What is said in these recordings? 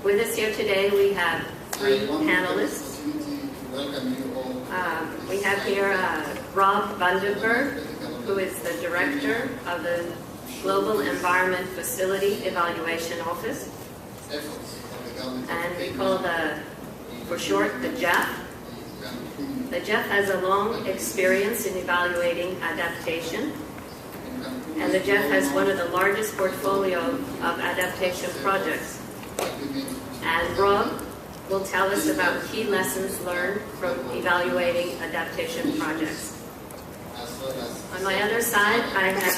With us here today we have three panelists. We have here Rob Berg, who is the Director of the Global Environment Facility Evaluation Office, and we call for short, the GEF. The GEF has a long experience in evaluating adaptation, and the GEF has one of the largest portfolios of adaptation projects. And Rob will tell us about key lessons learned from evaluating adaptation projects. On my other side, I have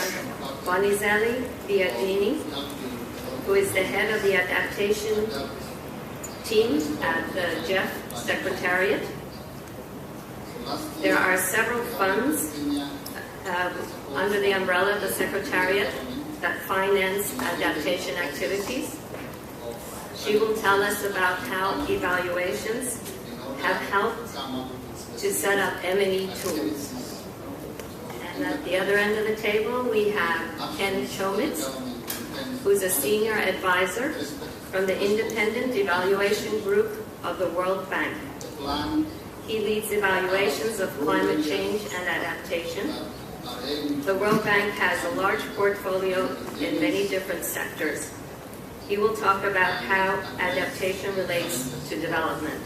Bonizeli Biagini, who is the head of the adaptation team at the GEF Secretariat. There are several funds under the umbrella of the Secretariat that finance adaptation activities. She will tell us about how evaluations have helped to set up M&E tools. And at the other end of the table, we have Ken Chomitz, who's a senior advisor from the Independent Evaluation Group of the World Bank. He leads evaluations of climate change and adaptation. The World Bank has a large portfolio in many different sectors. He will talk about how adaptation relates to development.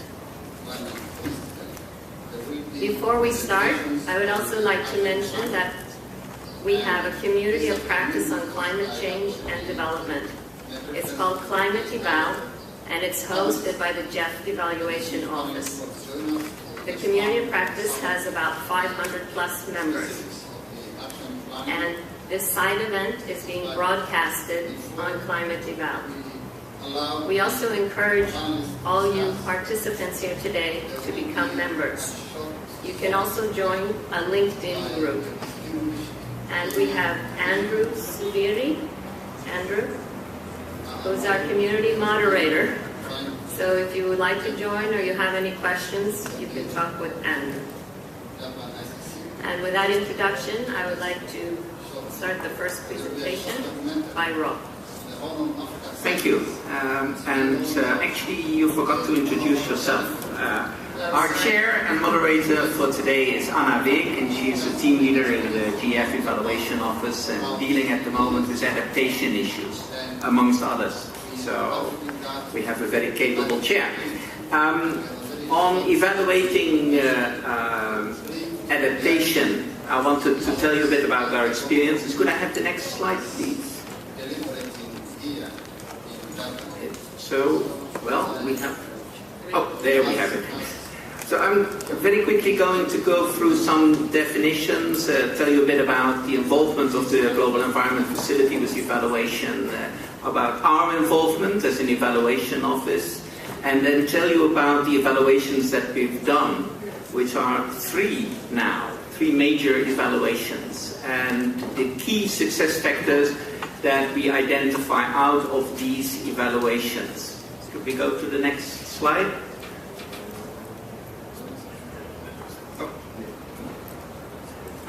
Before we start, I would also like to mention that we have a community of practice on climate change and development. It's called Climate Eval, and it's hosted by the GEF Evaluation Office. The community of practice has about 500 plus members. And this side event is being broadcasted on Climate Eval. We also encourage all you participants here today to become members. You can also join a LinkedIn group. And we have Andrew Subiri, Andrew, who's our community moderator. So if you would like to join or you have any questions, you can talk with Andrew. And with that introduction, I would like to start the first presentation by Rob. Thank you. Actually, you forgot to introduce yourself. Our chair and moderator for today is Anna Weg, and she's a team leader in the GEF Evaluation Office and dealing at the moment with adaptation issues, amongst others. So we have a very capable chair. On evaluating adaptation, I wanted to tell you a bit about our experiences. Could I have the next slide, please? So, well, we have... Oh, there we have it. So I'm very quickly going to go through some definitions, tell you a bit about the involvement of the Global Environment Facility with evaluation, about our involvement as an evaluation office, and then tell you about the evaluations that we've done, which are three major evaluations, and the key success factors that we identify out of these evaluations. Could we go to the next slide?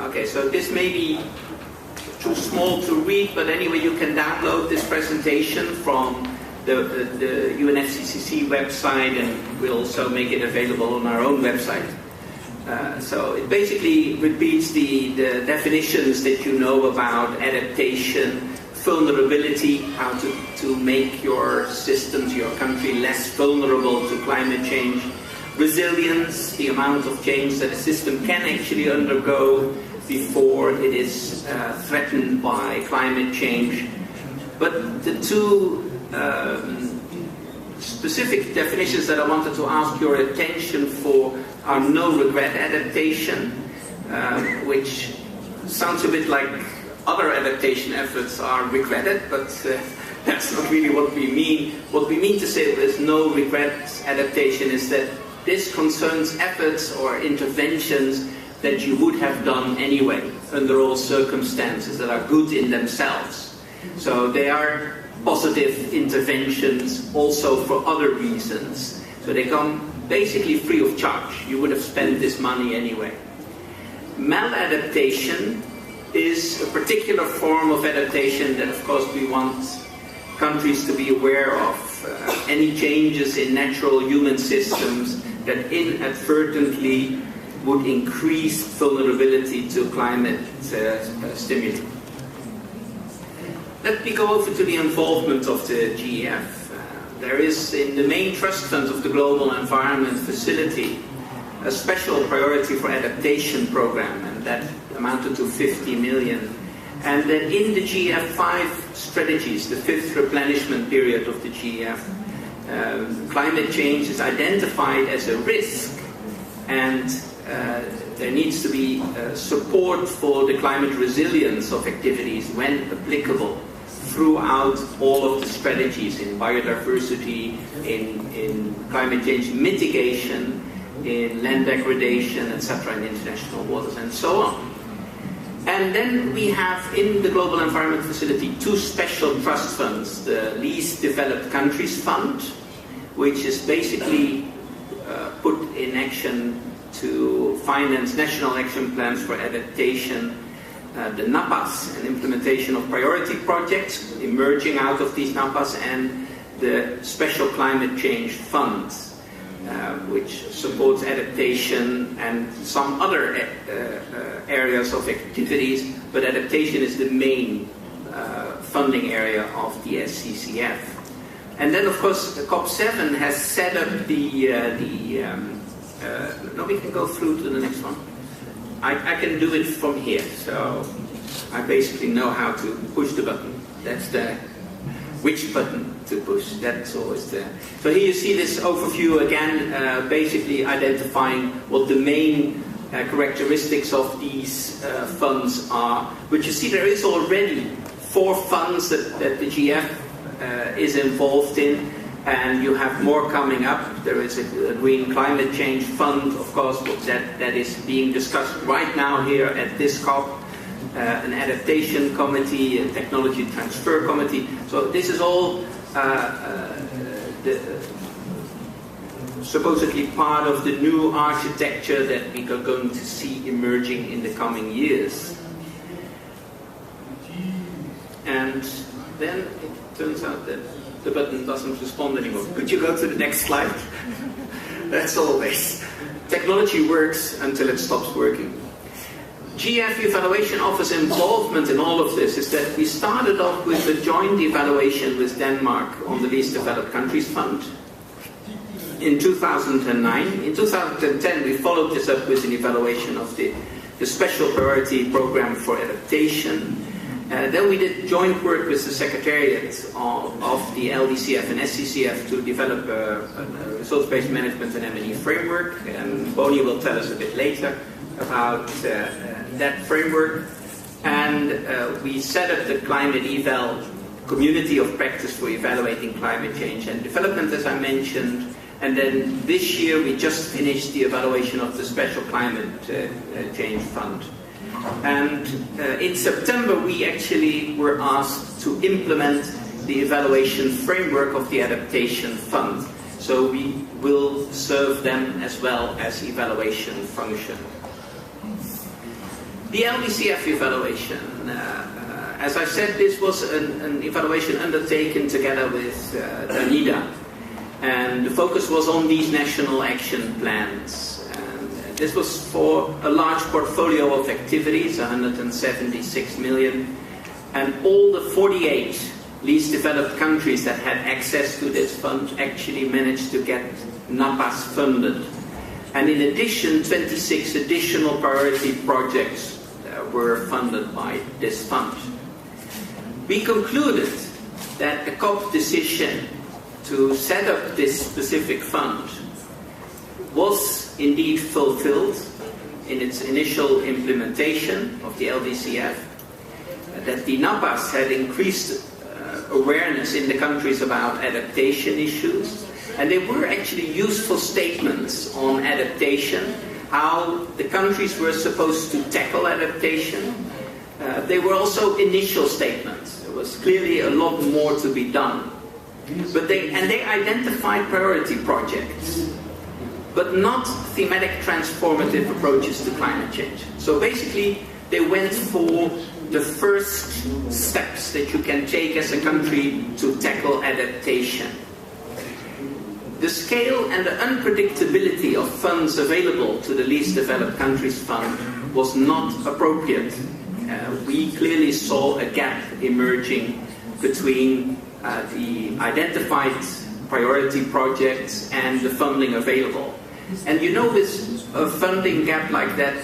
Okay, so this may be too small to read, but anyway, you can download this presentation from the UNFCCC website, and we'll also make it available on our own website. So it basically repeats the definitions that you know about adaptation, vulnerability, how to make your systems, your country less vulnerable to climate change, resilience, the amount of change that a system can actually undergo before it is threatened by climate change. But the two specific definitions that I wanted to ask your attention for are no-regret adaptation, which sounds a bit like other adaptation efforts are regretted, but that's not really what we mean. What we mean to say with no-regret adaptation is that this concerns efforts or interventions that you would have done anyway, under all circumstances, that are good in themselves. So they are positive interventions also for other reasons. So they come basically free of charge. You would have spent this money anyway. Maladaptation is a particular form of adaptation that, of course, we want countries to be aware of. any changes in natural human systems that inadvertently would increase vulnerability to climate stimuli. Let me go over to the involvement of the GEF. There is, in the main trust fund of the Global Environment Facility, a special priority for adaptation program, and that amounted to 50 million. And then in the GF5 strategies, the fifth replenishment period of the GF, climate change is identified as a risk, and there needs to be support for the climate resilience of activities when applicable throughout all of the strategies in biodiversity, in climate change mitigation, in land degradation, etc., in international waters, and so on. And then we have in the Global Environment Facility two special trust funds, the Least Developed Countries Fund, which is basically put in action to finance national action plans for adaptation, the NAPAs, and implementation of priority projects emerging out of these NAPAs, and the Special Climate Change Fund, which supports adaptation and some other areas of activities, but adaptation is the main funding area of the SCCF. And then, of course, the COP7 has set up no, we can go through to the next one. I can do it from here, so I basically know how to push the button. That's the which button to push. That's always there. So here you see this overview again, basically identifying what the main characteristics of these funds are. But you see there is already 4 funds that the GF is involved in, and you have more coming up. There is a Green Climate Change Fund, of course, that is being discussed right now here at this COP. An adaptation committee, a technology transfer committee. So this is all supposedly part of the new architecture that we are going to see emerging in the coming years. And then it turns out that the button doesn't respond anymore. Could you go to the next slide? That's always. Technology works until it stops working. GEF Evaluation Office involvement in all of this is that we started off with a joint evaluation with Denmark on the Least Developed Countries Fund in 2009. In 2010 we followed this up with an evaluation of the Special Priority Program for Adaptation. Then we did joint work with the Secretariat of the LDCF and SCCF to develop a results-based management and M&E framework, and Bonnie will tell us a bit later about that framework. And we set up the Climate Eval community of practice for evaluating climate change and development, as I mentioned. And then this year we just finished the evaluation of the Special Climate Change Fund. And in September we actually were asked to implement the evaluation framework of the Adaptation Fund. So we will serve them as well as evaluation function. The LDCF evaluation, as I said, this was an evaluation undertaken together with Danida, and the focus was on these national action plans. And this was for a large portfolio of activities, 176 million, and all the 48 least developed countries that had access to this fund actually managed to get NAPAs funded. And in addition, 26 additional priority projects were funded by this fund. We concluded that the COP decision to set up this specific fund was indeed fulfilled in its initial implementation of the LDCF, that the NAPAs had increased awareness in the countries about adaptation issues, and they were actually useful statements on adaptation, how the countries were supposed to tackle adaptation. They were also initial statements. There was clearly a lot more to be done. But they identified priority projects, but not thematic transformative approaches to climate change. So basically, they went for the first steps that you can take as a country to tackle adaptation. The scale and the unpredictability of funds available to the Least Developed Countries Fund was not appropriate. We clearly saw a gap emerging between the identified priority projects and the funding available. And you know, with a funding gap like that,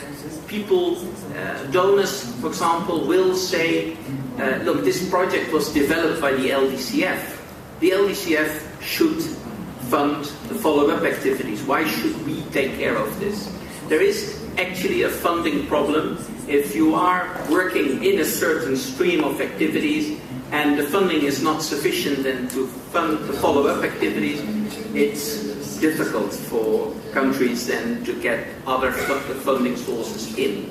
people, donors, for example, will say, look, this project was developed by the LDCF. The LDCF should fund the follow-up activities. Why should we take care of this? There is actually a funding problem. If you are working in a certain stream of activities and the funding is not sufficient then to fund the follow-up activities, it's difficult for countries then to get other funding sources in.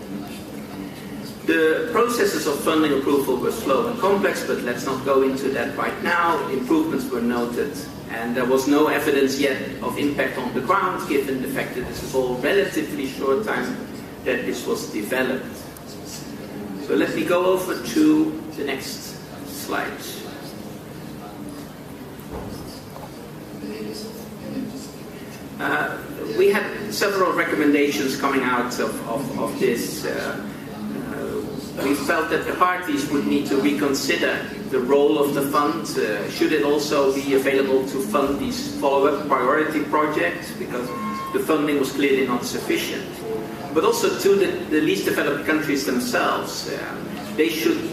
The processes of funding approval were slow and complex, but let's not go into that right now. Improvements were noted, and there was no evidence yet of impact on the ground, given the fact that this is all relatively short time that this was developed. So let me go over to the next slide. We had several recommendations coming out of this. We felt that the parties would need to reconsider the role of the fund. Should it also be available to fund these follow-up priority projects, because the funding was clearly not sufficient. But also to the least developed countries themselves. They should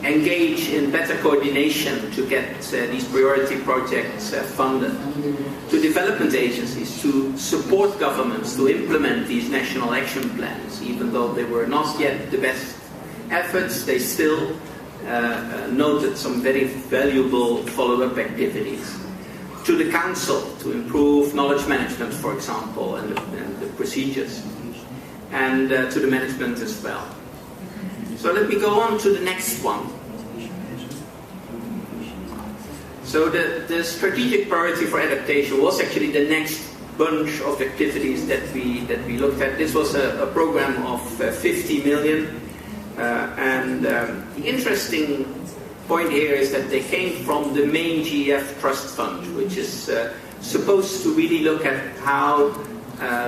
engage in better coordination to get these priority projects funded. To development agencies to support governments to implement these national action plans, even though they were not yet the best efforts, they still noted some very valuable follow-up activities. To the Council to improve knowledge management, for example, and the procedures, and to the management as well. So let me go on to the next one. So the strategic priority for adaptation was actually the next bunch of activities that we looked at. This was a program of 50 million. The interesting point here is that they came from the main GEF Trust Fund, which is supposed to really look at how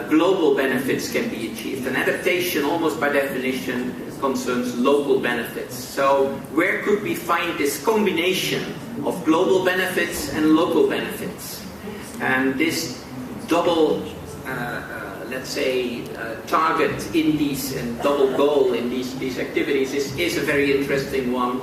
global benefits can be achieved. And adaptation, almost by definition, concerns local benefits. So where could we find this combination of global benefits and local benefits? And this double let's say, target in these and double goal in these activities is a very interesting one.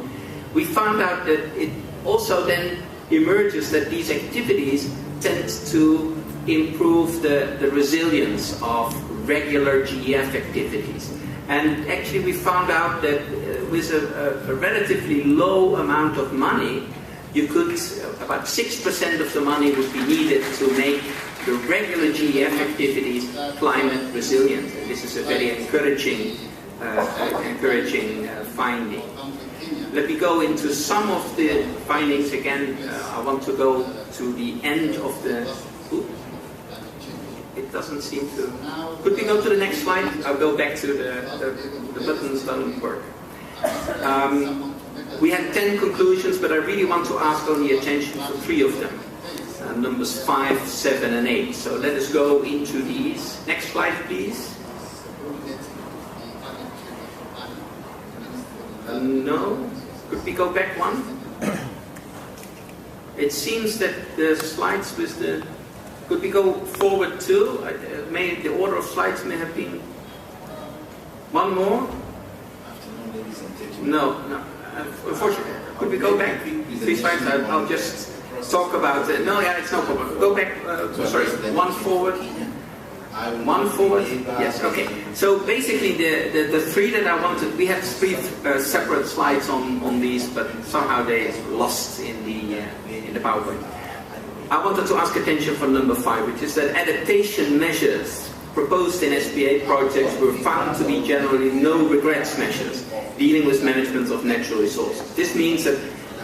We found out that it also then emerges that these activities tend to improve the resilience of regular GEF activities. And actually we found out that with a relatively low amount of money, you could, about 6% of the money would be needed to make the regular GEF activities climate resilient. And this is a very encouraging finding. Let me go into some of the findings again. I want to go to the end of the... It doesn't seem to... Could we go to the next slide? I'll go back to the buttons don't work. We had 10 conclusions, but I really want to ask only attention for 3 of them. Numbers 5, 7, and 8. So let us go into these. Next slide, please. No? Could we go back one? It seems that the slides with the... Could we go forward 2? The order of slides may have been... One more? No. Unfortunately. Could we go back 3 slides? I'll just talk about it. No, yeah, it's no problem. Go back. Sorry, one forward. One forward. Yes. Okay. So basically, the 3 that I wanted, we had 3 separate slides on these, but somehow they lost in the PowerPoint. I wanted to ask attention for number 5, which is that adaptation measures proposed in SPA projects were found to be generally no regrets measures dealing with management of natural resources. This means that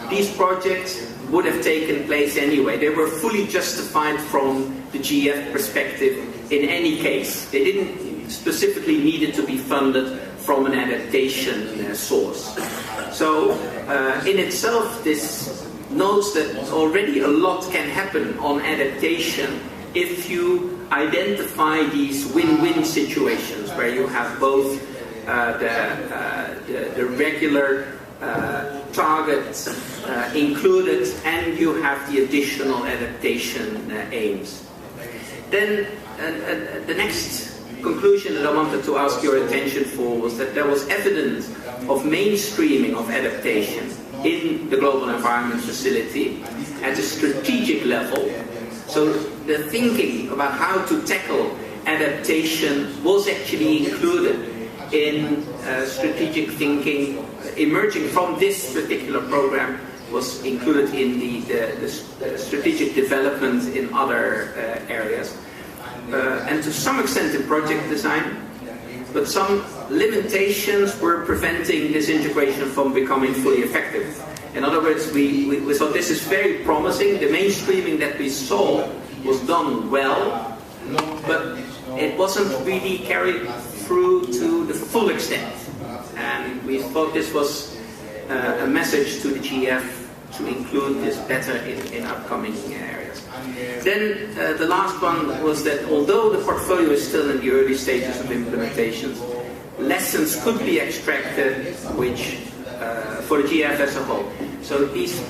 these projects would have taken place anyway. They were fully justified from the GEF perspective in any case. They didn't specifically needed to be funded from an adaptation source. So in itself, this knows that already a lot can happen on adaptation if you identify these win-win situations where you have both the regular targets included and you have the additional adaptation aims. Then the next conclusion that I wanted to ask your attention for was that there was evidence of mainstreaming of adaptation in the Global Environment Facility at a strategic level. So the thinking about how to tackle adaptation was actually included in strategic thinking emerging from this particular program, was included in the strategic development in other areas. And to some extent in project design, but some limitations were preventing this integration from becoming fully effective. In other words, we thought this is very promising. The mainstreaming that we saw was done well, but it wasn't really carried through to the full extent. And we thought this was a message to the GF to include this better in upcoming areas. Then the last one was that although the portfolio is still in the early stages of implementation, lessons could be extracted which for the GF as a whole. So these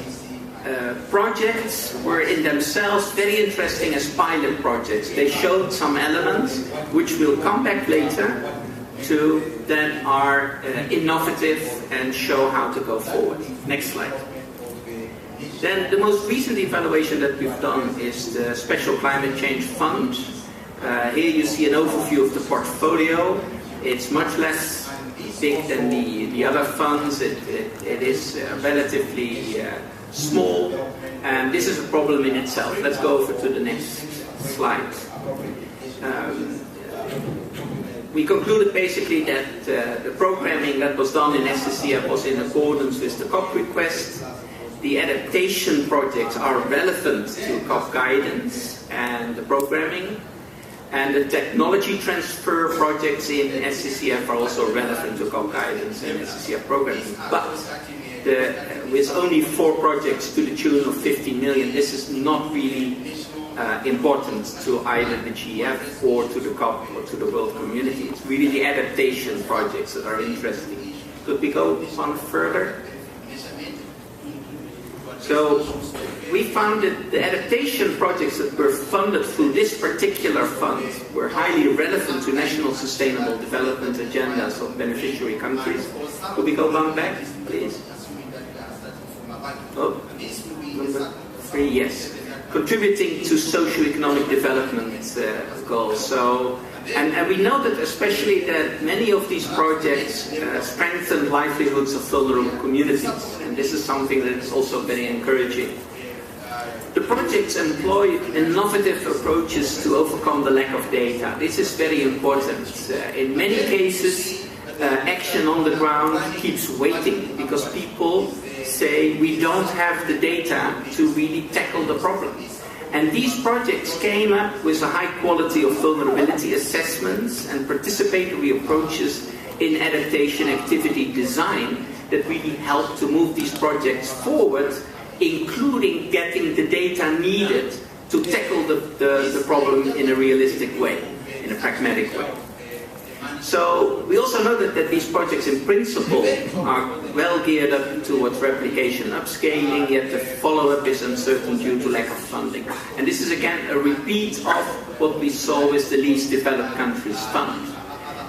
projects were in themselves very interesting as pilot projects. They showed some elements which will come back later to that are innovative and show how to go forward. Next slide. Then the most recent evaluation that we've done is the Special Climate Change Fund. Here you see an overview of the portfolio. It's much less big than the other funds. It is relatively small, and this is a problem in itself. Let's go over to the next slide. We concluded basically that the programming that was done in SCCF was in accordance with the COP request. The adaptation projects are relevant to COP guidance and the programming, and the technology transfer projects in SCCF are also relevant to COP guidance and SCCF programming. But with only 4 projects to the tune of 15 million, this is not really important to either the GF or to the COP or to the world community. It's really the adaptation projects that are interesting. Could we go on further? So we found that the adaptation projects that were funded through this particular fund were highly relevant to national sustainable development agendas of beneficiary countries. Could we go one back, please? Oh, number 3, yes. Contributing to socio-economic development goals. So, and we know that especially that many of these projects strengthen livelihoods of vulnerable communities, and this is something that is also very encouraging. The projects employ innovative approaches to overcome the lack of data. This is very important. In many cases, action on the ground keeps waiting because people say we don't have the data to really tackle the problem. And these projects came up with a high quality of vulnerability assessments and participatory approaches in adaptation activity design that really helped to move these projects forward, including getting the data needed to tackle the problem in a realistic way, in a pragmatic way. So we also know that these projects in principle are well geared up towards replication upscaling, yet the follow-up is uncertain due to lack of funding. And this is again a repeat of what we saw with the Least Developed Countries Fund.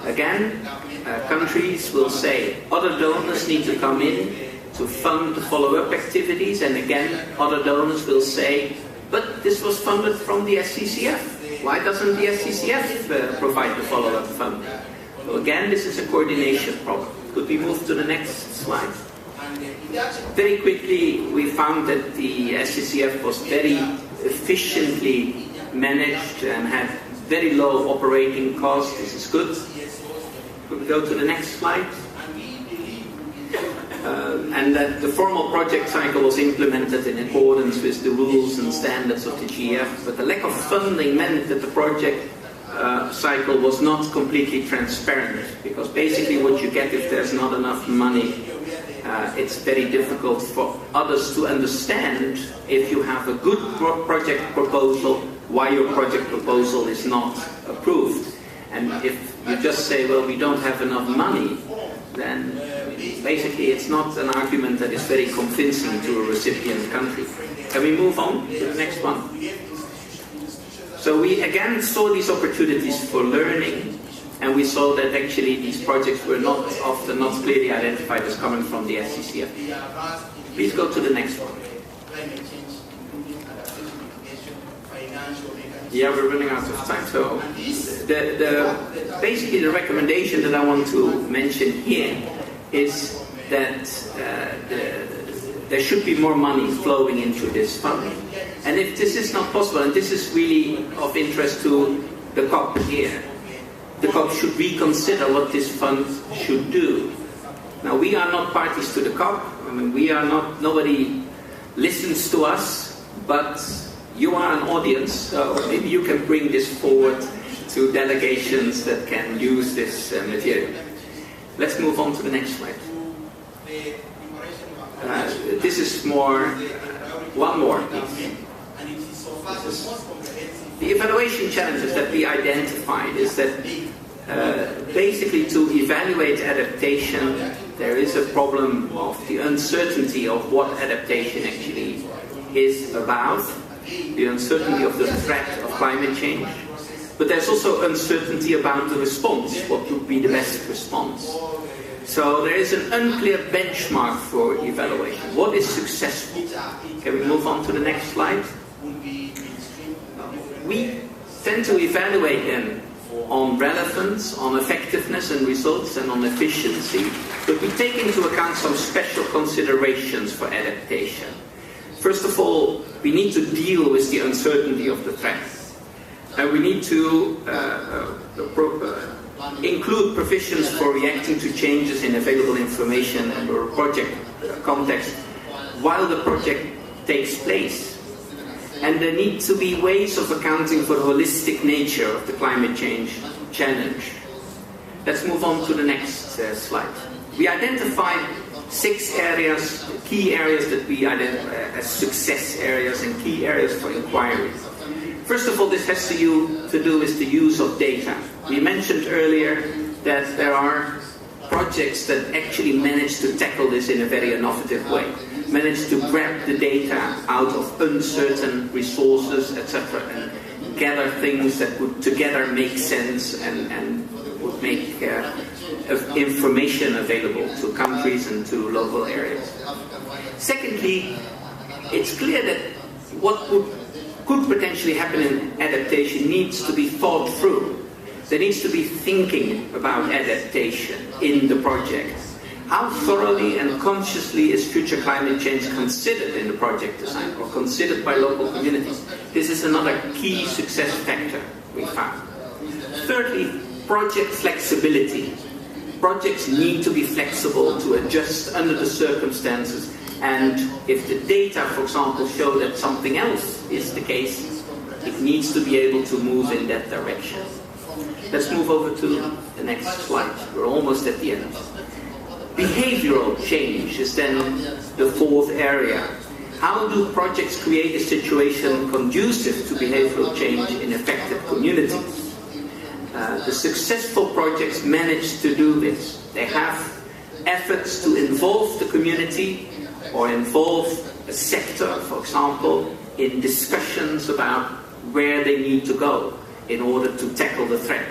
Again, countries will say other donors need to come in to fund the follow-up activities, and again other donors will say, but this was funded from the SCCF. Why doesn't the SCCF provide the follow-up funding? So again, this is a coordination problem. Could we move to the next slide? Very quickly, we found that the SCCF was very efficiently managed and had very low operating costs. This is good. Could we go to the next slide? And that the formal project cycle was implemented in accordance with the rules and standards of the GF, but the lack of funding meant that the project cycle was not completely transparent, because basically what you get if there's not enough money it's very difficult for others to understand if you have a good project proposal, why your project proposal is not approved. And if you just say, well, we don't have enough money, then basically it's not an argument that is very convincing to a recipient country. Can we move on to the next one? So we again saw these opportunities for learning, and we saw that actually these projects were often not clearly identified as coming from the SCCF. Please go to the next one. Yeah, we're running out of time. So basically the recommendation that I want to mention here is that there should be more money flowing into this fund. And if this is not possible, and this is really of interest to the COP here, the COP should reconsider what this fund should do. Now, we are not parties to the COP. I mean, nobody listens to us, but you are an audience, so maybe you can bring this forward to delegations that can use this material. Let's move on to the next slide. This is more, one more, please. The evaluation challenges that we identified is that basically to evaluate adaptation, there is a problem of the uncertainty of what adaptation actually is about, the uncertainty of the threat of climate change, but there's also uncertainty about the response, what would be the best response. So there is an unclear benchmark for evaluation. What is successful? Can we move on to the next slide? We tend to evaluate them on relevance, on effectiveness and results, and on efficiency, but we take into account some special considerations for adaptation. First of all, we need to deal with the uncertainty of the threat, and we need to include provisions for reacting to changes in available information and or project context while the project takes place. And there need to be ways of accounting for the holistic nature of the climate change challenge. Let's move on to the next slide. We identified 6 areas, key areas that we identify as success areas and key areas for inquiry. First of all, this has to do with the use of data. We mentioned earlier that there are projects that actually manage to tackle this in a very innovative way, manage to grab the data out of uncertain resources, etc., and gather things that would together make sense and would make information available to countries and to local areas. Secondly, it's clear that what could potentially happen in adaptation needs to be thought through. There needs to be thinking about adaptation in the project. How thoroughly and consciously is future climate change considered in the project design or considered by local communities? This is another key success factor we found. Thirdly, project flexibility. Projects need to be flexible to adjust under the circumstances, and if the data, for example, show that something else is the case, it needs to be able to move in that direction. Let's move over to the next slide. We're almost at the end. Behavioral change is then the 4th area. How do projects create a situation conducive to behavioral change in affected communities? The successful projects manage to do this. They have efforts to involve the community or involve a sector, for example, in discussions about where they need to go in order to tackle the threat.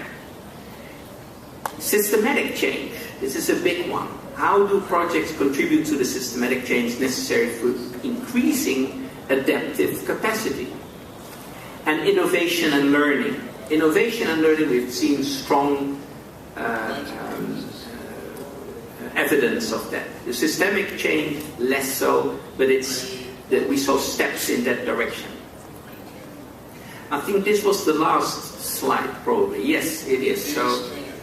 Systematic change. This is a big one. How do projects contribute to the systematic change necessary for increasing adaptive capacity? And innovation and learning. Innovation and learning, we've seen strong evidence of that. The systemic change, less so, but it's that we saw steps in that direction. I think this was the last slide, probably. Yes, it is. So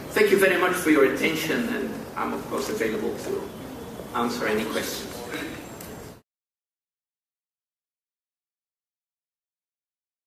thank you very much for your attention, and I'm of course available to answer any questions.